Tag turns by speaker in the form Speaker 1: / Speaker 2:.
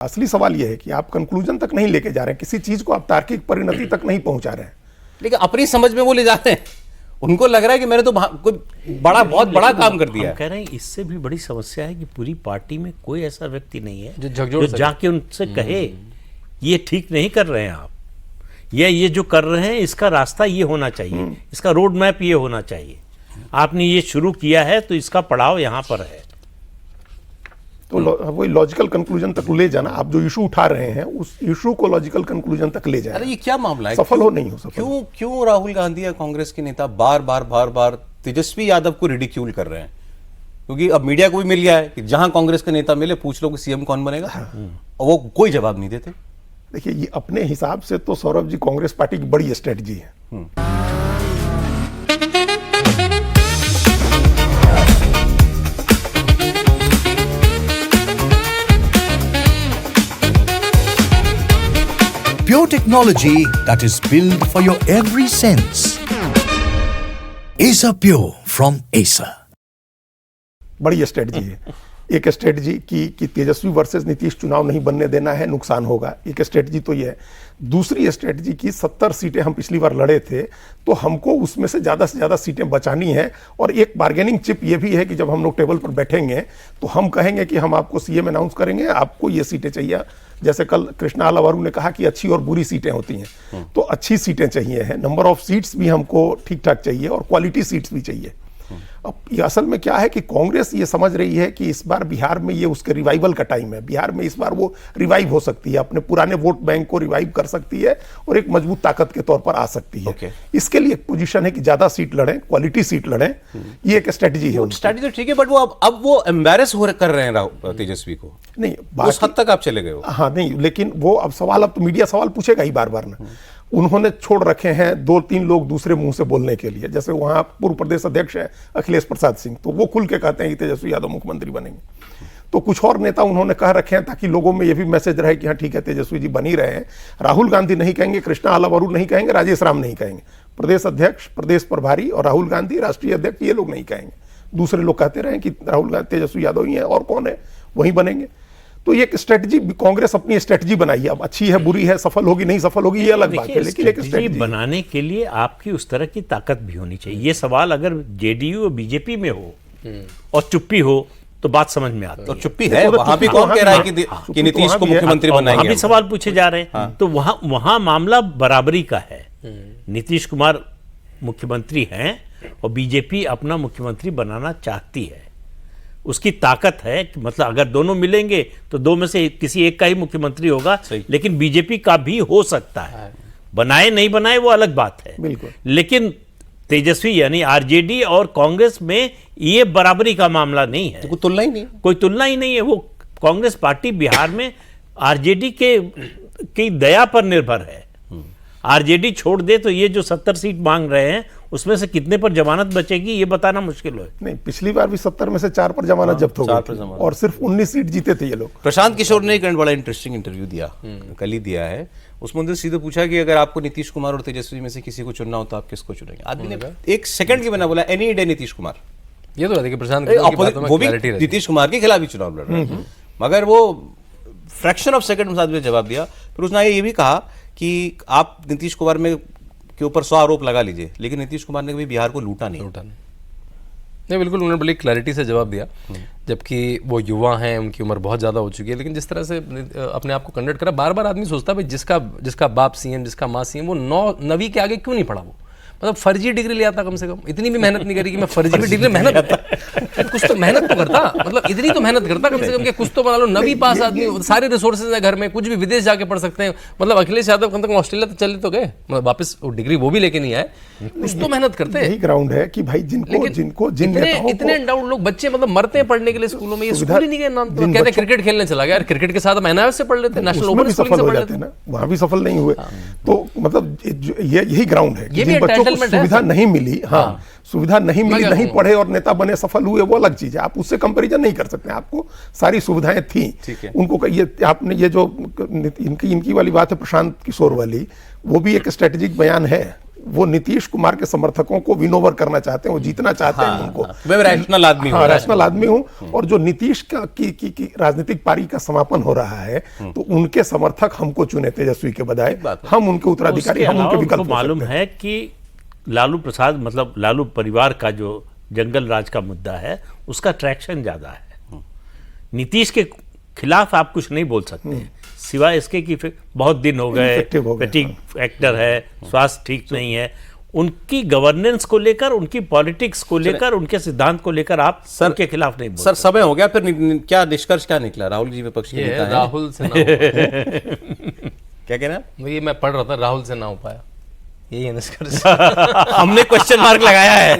Speaker 1: असली सवाल यह है कि आप कंक्लूजन तक नहीं लेके जा रहे हैं, किसी चीज को आप तार्किक परिणति तक नहीं पहुंचा रहे हैं।
Speaker 2: लेकिन अपनी समझ में वो ले जाते हैं, उनको लग रहा है कि मैंने तो कोई बहुत बड़ा काम कर दिया है।
Speaker 3: कह रहे हैं इससे भी बड़ी समस्या है कि पूरी पार्टी में कोई ऐसा व्यक्ति नहीं है
Speaker 2: जो
Speaker 3: जाके उनसे कहे ये ठीक नहीं कर रहे हैं आप, ये जो कर रहे हैं इसका रास्ता ये होना चाहिए, इसका रोड मैप ये होना चाहिए, आपने ये शुरू किया है तो इसका पड़ाव यहाँ पर है।
Speaker 1: तो वही लॉजिकल कंक्लूजन तक ले जाना, आप जो इशू उठा रहे हैं उस इशू को लॉजिकल कंक्लूजन तक ले जाना।
Speaker 2: अरे ये क्या मामला है,
Speaker 1: सफल हो नहीं हो सफल।
Speaker 2: क्यों राहुल गांधी या कांग्रेस के नेता बार बार तेजस्वी यादव को रिडिक्यूल कर रहे हैं? क्योंकि अब मीडिया को भी मिल गया है कि जहां कांग्रेस के नेता मिले पूछ लो कि सीएम कौन बनेगा, और वो कोई जवाब नहीं देते।
Speaker 1: देखिए, ये अपने हिसाब से तो सौरभ जी कांग्रेस पार्टी की बड़ी स्ट्रेटजी है।
Speaker 4: Pure technology that is built for your every sense. Acer Pure from Acer.
Speaker 1: बड़ी स्ट्रेटजी है। एक स्ट्रेटजी कि तेजस्वी वर्सेस नीतीश चुनाव नहीं बनने देना है, नुकसान होगा, एक स्ट्रेटजी तो ये है। दूसरी स्ट्रेटजी की 70 सीटें हम पिछली बार लड़े थे तो हमको उसमें से ज़्यादा सीटें बचानी है। और एक बार्गेनिंग चिप ये भी है कि जब हम लोग टेबल पर बैठेंगे तो हम कहेंगे कि हम आपको सीएम अनाउंस करेंगे, आपको ये सीटें चाहिए। जैसे कल कृष्णा आलावारू ने कहा कि अच्छी और बुरी सीटें होती हैं, तो अच्छी सीटें चाहिए हैं, नंबर ऑफ सीट्स भी हमको ठीक ठाक चाहिए और क्वालिटी सीट्स भी चाहिए। अब ये असल में क्या है कि कांग्रेस ये समझ रही है कि इस बार बिहार में ये उसके रिवाइवल का टाइम है, बिहार में इस बार वो रिवाइव हो सकती है, अपने पुराने वोट बैंक को रिवाइव कर सकती है और एक मजबूत ताकत के तौर पर आ सकती है। इसके लिए एक पोजीशन है कि ज्यादा सीट लड़ें, क्वालिटी सीट लड़ें, ये एक स्ट्रेटजी है।
Speaker 2: स्ट्रेटजी तो ठीक है, बट वो अब वो एम्बैरेस कर रहे हैं तेजस्वी को।
Speaker 1: नहीं,
Speaker 2: उस हद तक आप चले गए हो।
Speaker 1: हाँ नहीं, लेकिन वो अब तो मीडिया सवाल पूछेगा ही बार बार ना। उन्होंने छोड़ रखे हैं 2-3 लोग दूसरे मुंह से बोलने के लिए। जैसे वहां पूर्व प्रदेश अध्यक्ष है अखिलेश प्रसाद सिंह, तो वो खुल के कहते हैं कि तेजस्वी यादव मुख्यमंत्री बनेंगे। तो कुछ और नेता उन्होंने कह रखे हैं ताकि लोगों में ये भी मैसेज रहे कि हाँ ठीक है तेजस्वी जी बन ही रहे हैं। राहुल गांधी नहीं कहेंगे, कृष्णा आलावारू नहीं कहेंगे, राजेश राम नहीं कहेंगे, प्रदेश अध्यक्ष, प्रदेश प्रभारी और राहुल गांधी राष्ट्रीय अध्यक्ष, ये लोग नहीं कहेंगे। दूसरे लोग कहते रहे कि राहुल गांधी तेजस्वी यादव ही है और कौन है, वही बनेंगे। तो ये एक स्ट्रेटजी कांग्रेस अपनी स्ट्रेटजी बनाई है। अब अच्छी है बुरी है, सफल होगी नहीं सफल होगी ये अलग बात है, लेकिन एक स्ट्रेटजी
Speaker 3: बनाने के लिए आपकी उस तरह की ताकत भी होनी चाहिए। ये सवाल अगर जेडीयू और बीजेपी में हो और चुप्पी हो तो बात समझ में आती है।
Speaker 2: तो चुप्पी है, वहां भी कौन कह रहा है कि नीतीश को मुख्यमंत्री बनाएंगे?
Speaker 3: वहां भी सवाल पूछे जा रहे हैं। तो वहां मामला बराबरी का है। नीतीश कुमार मुख्यमंत्री हैं और बीजेपी अपना मुख्यमंत्री बनाना चाहती है, उसकी ताकत है कि मतलब अगर दोनों मिलेंगे तो दो में से किसी एक का ही मुख्यमंत्री होगा, लेकिन बीजेपी का भी हो सकता है। बनाए नहीं बनाए वो अलग बात है,
Speaker 1: बिल्कुल।
Speaker 3: लेकिन तेजस्वी यानी आरजेडी और कांग्रेस में ये बराबरी का मामला नहीं है,
Speaker 2: कोई तुलना ही नहीं,
Speaker 3: कोई तुलना ही नहीं है। वो कांग्रेस पार्टी बिहार में आरजेडी की दया पर निर्भर है। आरजेडी छोड़ दे तो ये जो 70 सीट मांग रहे हैं उसमें से कितने पर जमानत बचेगी ये बताना मुश्किल है।
Speaker 1: नहीं, पिछली बार भी 70 में से 4 पर जमानत जब्त हो गई और सिर्फ 19 सीट जीते थे ये लोग।
Speaker 2: प्रशांत किशोर ने एक बड़ा इंटरेस्टिंग इंटरव्यू दिया, कल ही दिया है। उसमें उनसे सीधे पूछा कि अगर आपको नीतीश कुमार और तेजस्वी में से किसी को चुनना हो तो आप किसको चुनेंगे? आदमी ने एक सेकंड के बिना बोला एनी डे नीतीश कुमार।
Speaker 5: ये तो देखिए प्रशांत
Speaker 2: वो भी नीतीश कुमार के खिलाफ ही चुनाव लड़ रहे हैं, मगर वो फ्रैक्शन ऑफ सेकंड में जवाब दिया। फिर उसने ये भी कहा कि आप नीतीश कुमार में के ऊपर 100 आरोप लगा लीजिए, लेकिन नीतीश कुमार ने कभी बिहार को लूटा नहीं।
Speaker 5: नहीं, बिल्कुल उन्होंने बड़ी क्लैरिटी से जवाब दिया, जबकि वो युवा हैं, उनकी उम्र बहुत ज़्यादा हो चुकी है। लेकिन जिस तरह से अपने आप को कंडक्ट करा, बार बार आदमी सोचता है भाई जिसका बाप सीएम, जिसका माँ सीएम, वो 9वीं के आगे क्यों नहीं पढ़ा? वो मतलब फर्जी डिग्री ले आता, कम से कम इतनी भी मेहनत नहीं करी कि मैं फर्जी भी डिग्री मेहनत करता, कुछ तो मेहनत तो करता, मतलब इतनी तो मेहनत करता कम से कम कि कुछ तो बना लो। 9वीं पास आदमी, सारे रिसोर्सेज है घर में, कुछ भी विदेश जाके पढ़ सकते हैं। मतलब अखिलेश यादव कम से कम ऑस्ट्रेलिया तो चले तो गए, मतलब वापस वो डिग्री वो भी लेके नहीं आए, कुछ तो मेहनत करते हैं।
Speaker 1: यही ग्राउंड है कि भाई
Speaker 5: इतने अनडाउट लोग बच्चे मतलब मरते हैं पढ़ने के लिए स्कूलों में, ये स्कूल ही नहीं गए नाम, तो कहते हैं क्रिकेट खेलने चला गया, क्रिकेट के साथ एनआईएस से पढ़ लेते, नेशनल ओपन से पढ़ लेते हैं ना,
Speaker 1: वहां भी सफल नहीं हुए। तो मतलब यही ग्राउंड है कि जिन बच्चों को सुविधा नहीं मिली, हाँ सुविधा नहीं मिली, नहीं पढ़े और नेता बने, सफल हुए, वो अलग चीज है। आप उससे कंपैरिजन नहीं कर सकते। आपको सारी सुविधाएं थी, उनको ये आपने ये जो इनकी वाली बात है प्रशांत किशोर वाली, वो भी एक स्ट्रेटेजिक बयान है। वो नीतीश कुमार के समर्थकों को विन ओवर करना चाहते हैं, वो जीतना चाहते हैं उनको।
Speaker 2: मैं रैशनल आदमी
Speaker 1: हाँ,
Speaker 2: हूँ।
Speaker 1: रैशनल आदमी हूँ। और जो नीतीश की राजनीतिक पारी का समापन हो रहा है, तो उनके समर्थक हमको चुने तेजस्वी के बजाय, हम उनके उत्तराधिकारी,
Speaker 3: उसके
Speaker 1: हम उनके
Speaker 3: अलावा
Speaker 1: विकल्प
Speaker 3: उनको
Speaker 1: हो
Speaker 3: मालूम
Speaker 1: सकते हैं।
Speaker 3: है कि लालू प्रसाद मतलब लालू परिवार का जो जंगल राज का मुद्दा है उसका ट्रैक्शन ज्यादा है। नीतीश के खिलाफ आप कुछ नहीं बोल सकते सिवाय इसके कि फिर बहुत दिन हो गए,
Speaker 1: Ineffective हो गए,
Speaker 3: फैटिग एक्टर है, स्वास्थ्य ठीक नहीं है। उनकी गवर्नेंस को लेकर, उनकी पॉलिटिक्स को लेकर, उनके सिद्धांत को लेकर आप उनके खिलाफ नहीं बोल
Speaker 2: सर समय हो गया, फिर क्या निष्कर्ष क्या निकला? राहुल जी विपक्ष के
Speaker 5: ये
Speaker 2: नेता हैं।
Speaker 5: राहुल से ना हो
Speaker 2: क्या कह रहे हैं?
Speaker 5: ये मैं पढ़ रहा था, राहुल से ना हो पाया, यही है निष्कर्ष।
Speaker 2: हमने क्वेश्चन मार्क लगाया है।